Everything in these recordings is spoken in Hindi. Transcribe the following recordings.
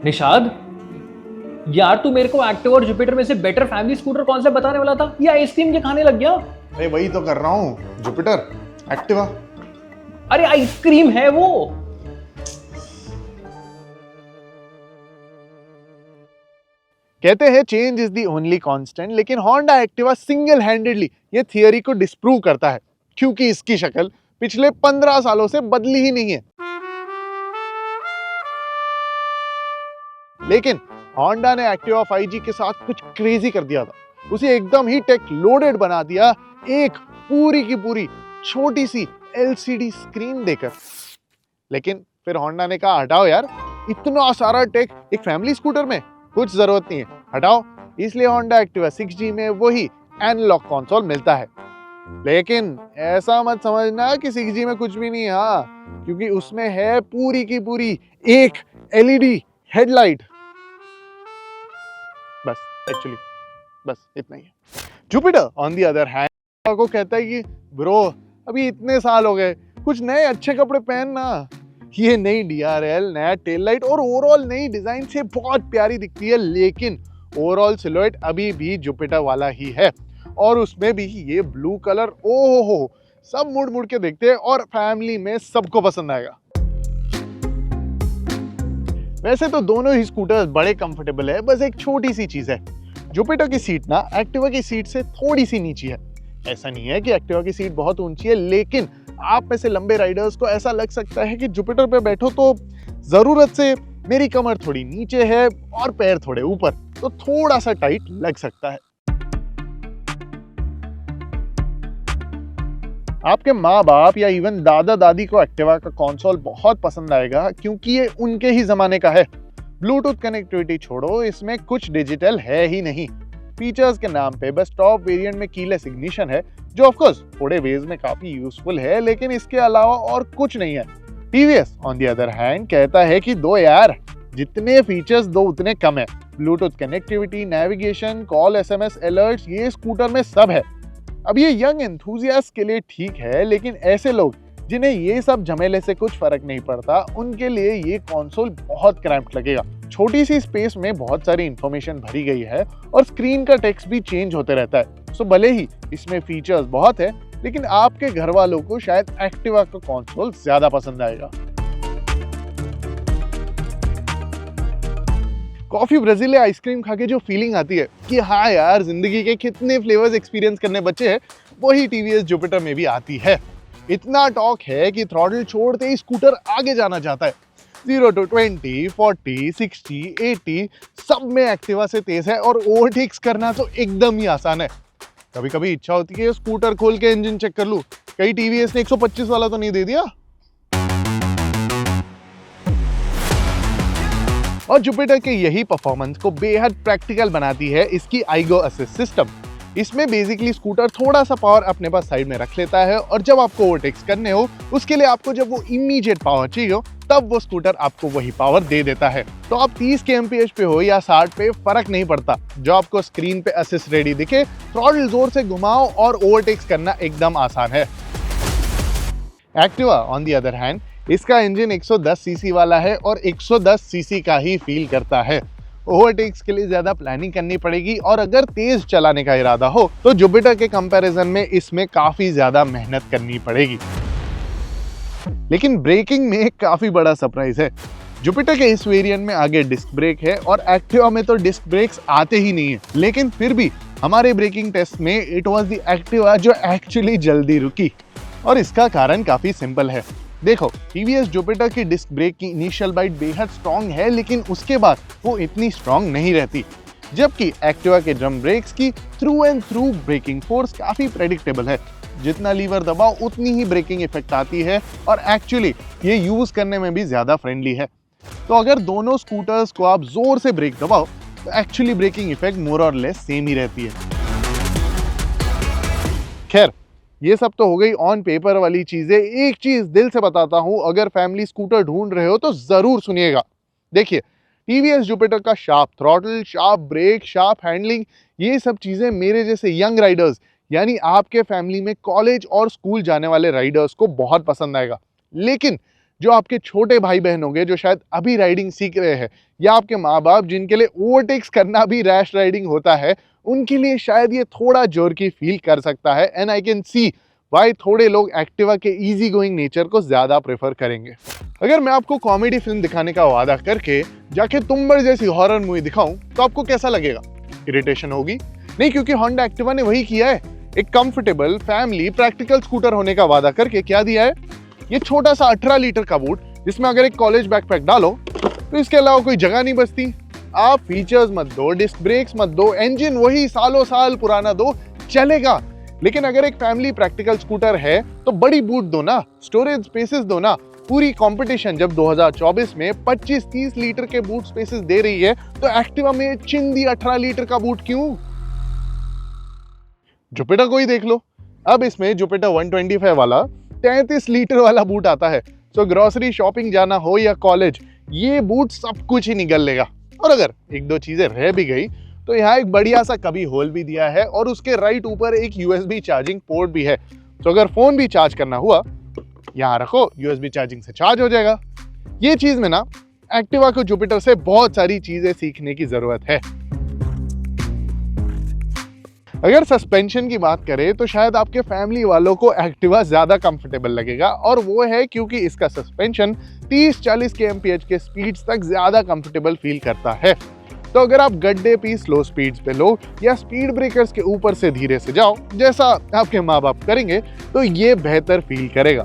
निषाद, यार तू मेरे को एक्टिवा और जुपिटर में से बेटर फैमिली स्कूटर कौन सा बताने वाला था, या आइसक्रीम के खाने लग गया? अरे वही तो कर रहा हूँ, जुपिटर एक्टिवा। अरे आइसक्रीम है वो। कहते हैं change is the only constant, लेकिन होंडा एक्टिवा सिंगल हैंडेडली ये थियरी को डिस्प्रूव करता है, क्योंकि इसकी शक्ल पिछले 15 सालों से बदली ही नहीं है। लेकिन होंडा ने एक्टिवा 5G के साथ कुछ क्रेजी कर दिया था। उसे एकदम ही टेक लोडेड बना दिया, एक पूरी की पूरी छोटी सी LCD स्क्रीन देकर। लेकिन फिर होंडा ने कहा हटाओ यार, इतना सारा टेक एक फैमिली स्कूटर में कुछ जरूरत नहीं है, हटाओ। इसलिए होंडा एक्टिवा 6G में वही एनालॉग कंसोल मिलता है। लेकिन ऐसा मत समझना कि 6G में कुछ भी नहीं है, हाँ, क्योंकि उसमें है पूरी की पूरी एक LED हेडलाइट। बस इतना ही है। Jupiter on the other hand को कहता है कि ब्रो अभी इतने साल हो गए, कुछ नए अच्छे कपड़े पहनना। ये नई DRL, नया टेल लाइट और ओवरऑल नई डिजाइन से बहुत प्यारी दिखती है, लेकिन ओवरऑल सिलुएट अभी भी जुपिटर वाला ही है। और उसमें भी ये ब्लू कलर, ओहो हो, सब मुड़ मुड़ के देखते हैं और फैमिली में सबको पसंद आएगा। वैसे तो दोनों ही स्कूटर्स बड़े कंफर्टेबल है, बस एक छोटी सी चीज है, जुपिटर की सीट ना एक्टिवा की सीट से थोड़ी सी नीची है। ऐसा नहीं है कि एक्टिवा की सीट बहुत ऊंची है, लेकिन आप में से लंबे राइडर्स को ऐसा लग सकता है कि जुपिटर पे बैठो तो जरूरत से मेरी कमर थोड़ी नीचे है और पैर थोड़े ऊपर, तो थोड़ा सा टाइट लग सकता है। आपके माँ बाप या इवन दादा दादी को एक्टिवा का कंसोल बहुत पसंद आएगा, क्योंकि ये उनके ही जमाने का है। ब्लूटूथ कनेक्टिविटी छोड़ो, इसमें कुछ डिजिटल है ही नहीं। फीचर्स के नाम पे बस टॉप वेरिएंट में कीलेस इग्निशन है, जो ऑफ कोर्स थोड़े वेज में काफी यूजफुल है, लेकिन इसके अलावा और कुछ नहीं है। TVS on the other hand कहता है कि दो यार, जितने फीचर्स दो उतने कम है। Bluetooth connectivity, navigation, call, SMS, alerts, ये स्कूटर में सब है। अब ये यंग एंथुसियास्ट के लिए ठीक है, लेकिन ऐसे लोग जिन्हें ये सब झमेले से कुछ फर्क नहीं पड़ता, उनके लिए ये कंसोल बहुत क्रैम्प्ड लगेगा। छोटी सी स्पेस में बहुत सारी इंफॉर्मेशन भरी गई है और स्क्रीन का टेक्स्ट भी चेंज होते रहता है। सो भले ही इसमें फीचर्स बहुत है, लेकिन आपके घर वालों को शायद एक्टिवा का कंसोल ज्यादा पसंद आएगा। कॉफी ब्राजीलिया आइसक्रीम खा के जो फीलिंग आती है कि हाँ यार जिंदगी के कितने फ्लेवर्स एक्सपीरियंस करने बचे हैं, वही टीवीएस जुपिटर में भी आती है। इतना टॉर्क है कि थ्रॉटल छोड़ते ही स्कूटर आगे जाना चाहता है। 0 to 20, 40, 60, 80 सब में एक्टिवा से तेज है, और ओवरटेक्स करना तो एकदम ही आसान है। कभी कभी इच्छा होती है स्कूटर खोल के इंजन चेक कर लूं, कहीं टीवीएस ने 125 वाला तो नहीं दे दिया। और जुपिटर के यही परफॉर्मेंस को बेहद प्रैक्टिकल बनाती है इसकी आईगो असिस्ट सिस्टम। इसमें बेसिकली स्कूटर थोड़ा सा पावर अपने पास साइड में रख लेता है, और जब आपको ओवरटेक्स करने हो, उसके लिए आपको जब वो इमीडिएट पावर चाहिए हो, तब वो स्कूटर आपको वही पावर दे देता है। तो आप 30 kmph पे हो या 60 पे, फर्क नहीं पड़ता। जो आपको स्क्रीन पे असिस्ट रेडी दिखे, थ्रॉटल जोर से घुमाओ और ओवरटेक्स करना एकदम आसान है। Activa on the other hand, इसका इंजन 110 सीसी वाला है और 110 सीसी का ही फील करता है। ओवरटेक्स के लिए ज्यादा प्लानिंग करनी पड़ेगी, और अगर तेज चलाने का इरादा हो तो जुपिटर के कंपैरिजन में इसमें काफी ज्यादा मेहनत करनी पड़ेगी। लेकिन ब्रेकिंग में एक काफी बड़ा सरप्राइज है। जुपिटर के इस वेरिएंट में आगे डिस्क ब्रेक है, और एक्टिवा में तो डिस्क ब्रेक्स आते ही नहीं है। लेकिन फिर भी हमारे ब्रेकिंग टेस्ट में इट वाज द एक्टिवा जो एक्चुअली जल्दी रुकी, और इसका कारण काफी सिंपल है। देखो, टीवीएस जुपिटर की डिस्क ब्रेक की इनिशियल बाइट बेहद स्ट्रॉन्ग है, लेकिन उसके बाद वो इतनी स्ट्रॉन्ग नहीं रहती। जबकि एक्टिवा के ड्रम ब्रेक्स की through and through braking force काफी प्रेडिक्टेबल है। जितना लीवर दबाओ उतनी ही ब्रेकिंग इफेक्ट आती है, और एक्चुअली ये यूज करने में भी ज्यादा फ्रेंडली है। तो अगर दोनों स्कूटर्स को आप जोर से ब्रेक दबाओ, तो एक्चुअली ब्रेकिंग इफेक्ट मोर और लेस सेम ही रहती है। खैर, ये सब तो हो गई ऑन पेपर वाली चीजें। एक चीज दिल से बताता हूं, अगर फैमिली स्कूटर ढूंढ रहे हो तो जरूर सुनिएगा। देखिए, टीवीएस जुपिटर का sharp throttle, sharp brake, sharp handling, ये सब चीजें मेरे जैसे यंग राइडर्स, यानी आपके फैमिली में कॉलेज और स्कूल जाने वाले राइडर्स को बहुत पसंद आएगा। लेकिन जो आपके छोटे भाई बहन होंगे जो शायद अभी राइडिंग सीख रहे हैं, या आपके माँ बाप जिनके लिए ओवरटेक्स करना भी रैश राइडिंग होता है, उनके लिए शायद ये थोड़ा जोरकी फील कर सकता है। And I can see why थोड़े लोग एक्टिवा के इजी गोइंग नेचर को ज्यादा प्रेफर करेंगे। अगर मैं आपको कॉमेडी फिल्म दिखाने का वादा करके जाके तुम्बाड़ जैसी हॉरर मूवी दिखाऊं तो आपको कैसा लगेगा? इरिटेशन होगी? नहीं, क्योंकि होंडा एक्टिवा ने वही किया है। एक कंफर्टेबल फैमिली प्रैक्टिकल स्कूटर होने का वादा करके क्या दिया है? ये छोटा सा 18 लीटर का बूट, जिसमें अगर एक कॉलेज बैकपैक डालो तो इसके अलावा कोई जगह नहीं बचती। आप फीचर्स मत दो, डिस्क ब्रेक्स मत दो, इंजन वही सालों साल पुराना दो, चलेगा। लेकिन अगर एक फैमिली प्रैक्टिकल स्कूटर है तो बड़ी बूट दो ना, स्टोरेज स्पेसेस दो ना। पूरी कंपटीशन जब 2024 में 25-30 लीटर के बूट स्पेसेस दे रही है तो एक्टिवा में चिंदी 18 लीटर का बूट क्यों? जुपिटर को ही देख लो, अब इसमें जुपिटर 125 वाला 33 लीटर वाला बूट आता है। सो ग्रोसरी शॉपिंग जाना हो या कॉलेज, ये बूट सब कुछ ही निगल लेगा। और अगर एक दो चीजें रह भी गई तो यहाँ एक बढ़िया सा कभी होल भी दिया है और उसके राइट ऊपर एक यूएसबी चार्जिंग पोर्ट भी है। तो अगर फोन भी चार्ज करना हुआ, यहाँ रखो, यूएसबी चार्जिंग से चार्ज हो जाएगा। ये चीज में ना एक्टिवा को जुपिटर से बहुत सारी चीजें सीखने की जरूरत है। अगर सस्पेंशन की बात करें तो शायद आपके फैमिली वालों को एक्टिवा ज्यादा कंफर्टेबल लगेगा, और वो है क्योंकि इसका सस्पेंशन 30-40 kmph के स्पीड्स तक ज्यादा कंफर्टेबल फील करता है। तो अगर आप गड्ढे पे स्लो स्पीड्स पे लो या स्पीड ब्रेकर्स के ऊपर से धीरे से जाओ, जैसा आपके माँ बाप करेंगे, तो ये बेहतर फील करेगा।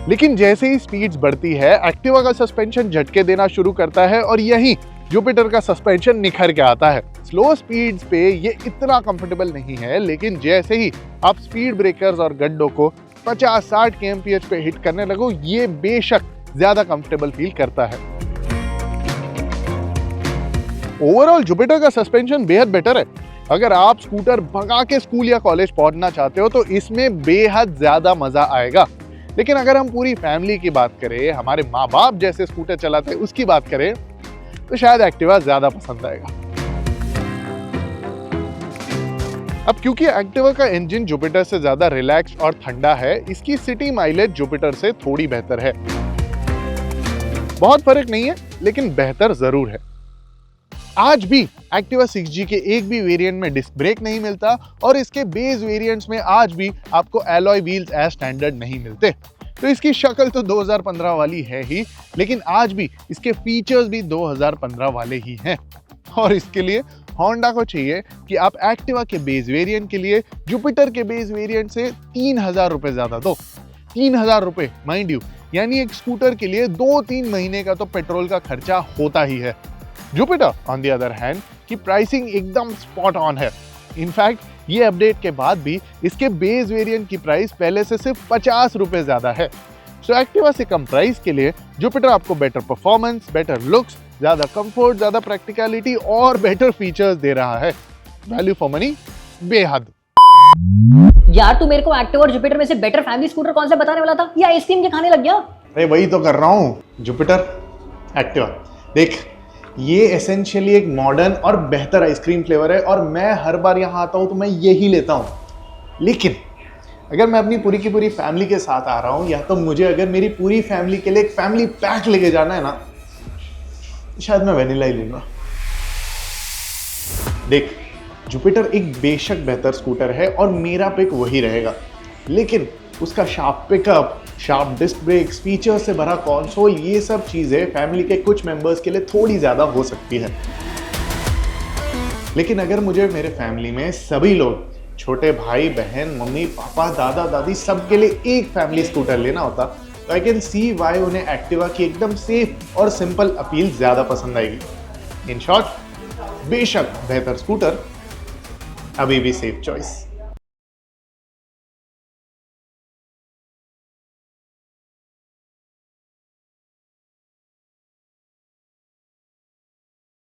लेकिन जैसे ही स्पीड्स बढ़ती है, एक्टिवा का सस्पेंशन झटके देना शुरू करता है और यही जुपिटर का सस्पेंशन निखर के आता है। स्लो स्पीड्स पे ये इतना कंफर्टेबल नहीं है, लेकिन जैसे ही आप स्पीड ब्रेकर्स और गड्ढों को 50-60 kmph पे हिट करने लगो, ये बेशक ज्यादा कंफर्टेबल फील करता है। ओवरऑल जुपिटर का सस्पेंशन बेहद बेटर है। अगर आप स्कूटर भगा के स्कूल या कॉलेज पहुंचना चाहते हो तो इसमें बेहद ज्यादा मजा आएगा। लेकिन अगर हम पूरी फैमिली की बात करें, हमारे माँ बाप जैसे स्कूटर चलाते हैं उसकी बात करें, तो शायद एक्टिवा ज्यादा पसंद आएगा। अब क्योंकि एक्टिवा का इंजन जुपिटर से ज्यादा रिलैक्स और ठंडा है, इसकी सिटी माइलेज जुपिटर से थोड़ी बेहतर है। बहुत फर्क नहीं है, लेकिन बेहतर जरूर है। आज भी एक्टिवा 6G के एक भी वेरिएंट में डिस्क ब्रेक नहीं मिलता, और इसके बेस वेरिएंट्स में आज भी आपको एलॉय व्हील्स एज स्टैंडर्ड नहीं मिलते। तो इसकी शक्ल तो 2015 वाली है ही, लेकिन आज भी इसके फीचर्स भी 2015 वाले ही हैं। और इसके लिए होंडा को चाहिए कि आप एक्टिवा के बेस वेरिएंट के लिए जुपिटर के बेस वेरिएंट से 3000 रुपए ज्यादा दो। 3000 रुपए माइंड यू, यानी एक स्कूटर के लिए 2-3 महीने का तो पेट्रोल का खर्चा होता ही है। Jupiter on the other hand की प्राइसिंग एकदम स्पॉट ऑन है। इनफैक्ट ये अपडेट के बाद भी इसके बेस वेरिएंट की प्राइस पहले से सिर्फ 50 रुपए ज्यादा है। सो एक्टिवा से कम प्राइस के लिए जुपिटर आपको बेटर परफॉर्मेंस, बेटर लुक्स, ज्यादा कंफर्ट, ज्यादा प्रैक्टिकलिटी और बेटर फीचर्स दे रहा है। वैल्यू फॉर मनी बेहद। यार तू मेरे को एक्टिवा और जुपिटर में से बेटर फैमिली स्कूटर कौन सा बताने वाला था, या आइसक्रीम के खाने लग गया? अरे वही तो कर रहा हूँ, जुपिटर एक्टिवा। देख, ये एसेंशियली एक मॉडर्न और बेहतर आइसक्रीम फ्लेवर है, और मैं हर बार यहाँ आता हूँ तो मैं यही लेता हूँ। लेकिन अगर मैं अपनी पूरी की पूरी फैमिली के साथ आ रहा हूँ, या तो मुझे अगर मेरी पूरी फैमिली के लिए एक फैमिली पैक लेके जाना है ना, तो शायद मैं वेनिला ही लूँगा। देख, जुपिटर एक बेशक बेहतर स्कूटर है और मेरा पिक वही रहेगा, लेकिन उसका sharp pickup, sharp disc brakes, feature से भरा कंसोल, ये सब चीज़ें फैमिली के कुछ मेंबर्स के लिए थोड़ी ज़्यादा हो सकती है। लेकिन अगर मुझे मेरे फैमिली में सभी लोग, छोटे भाई बहन, मम्मी पापा, दादा दादी, सबके लिए एक फैमिली स्कूटर लेना होता, तो आई कैन सी वाई उन्हें एक्टिवा की एकदम सेफ और सिंपल अपील ज़्यादा पसंद आएगी। इन शॉर्ट, बेशक बेहतर स्कूटर, अभी भी सेफ चॉइस।